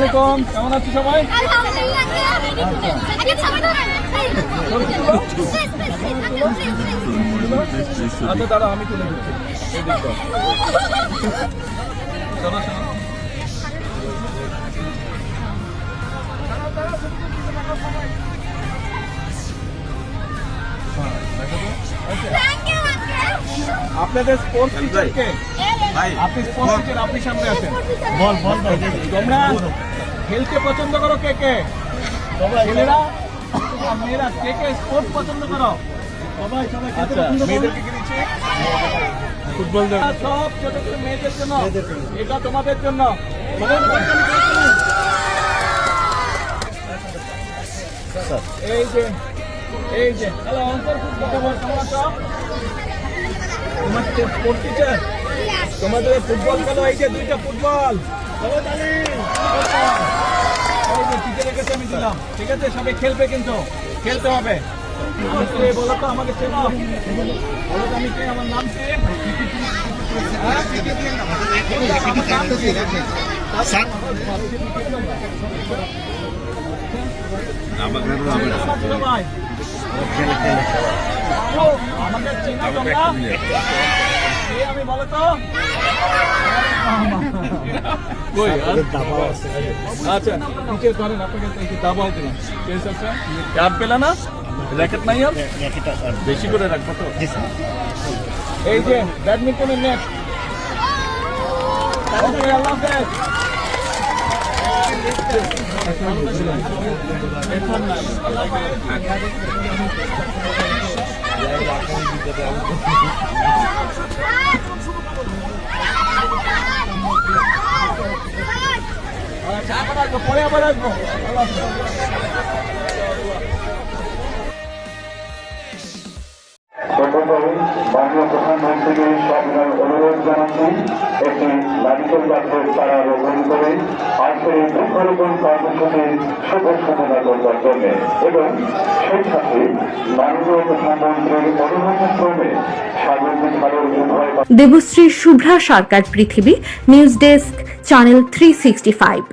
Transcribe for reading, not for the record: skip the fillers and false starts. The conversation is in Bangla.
আলাইকুম, কেমন আছো সবাই? আচ্ছা দাঁড়া, আমি তুলে দিচ্ছি। এই দেখো। চলো, চলো। আপনাদের স্পোর্টস টিচার কে? আপনি স্পোর্টস টিচার, আপনি সামনে আছেন। বল বল বল। তোমরা খেলতে পছন্দ করো কে কে? ছেলেরা আর মেয়েরা কে কে স্পোর্টস পছন্দ করো? সবাই সবাই খেলতে পছন্দ করো। মেয়েদেরকে কি দিচ্ছে? ফুটবল। সব ছোট ছোট মেয়েদের জন্য, এটা তোমাদের জন্য। এই যে এই যে হ্যালো অন্তর, তোমার স্পোর্টস টিচার, তোমাদের ফুটবল খেলো। এই যে দুইটা ফুটবল, টিচারের কাছে আমি দিলাম। ঠিক আছে, সবাই খেলবে, কিন্তু খেলতে হবে। বলো তো আমাকে চেনো? বলো তো আমি কে, আমার নাম কে? আমাকে চেনো তোমরা? আমি বলো তো। আচ্ছা টিচার করেন, আপনাকে দাবাও দিলাম। কার্ড পেলা না? র্যাকেট নাই আর বেশি করে রাখবো তো। এই যে ব্যাডমিন্টনের নেট। আল্লাহ হাফেজ। পরে আবার আসবো। মাননীয় প্রধানমন্ত্রীকে সবিনয় অনুরোধ জানাচ্ছি একটি মেডিকেল গাছের চারা রোপণ করে আজকের এই বৃক্ষরোপণ কর্মসূচির শুভ সূচনা করবার জন্য এবং সেই সাথে মাননীয় প্রধানমন্ত্রীর অনুমোদনক্রমে সাগরদ্বীপ খালের উভয় দেবশ্রী শুভ্রা সরকার, পৃথিবী নিউজ ডেস্ক, চ্যানেল 365।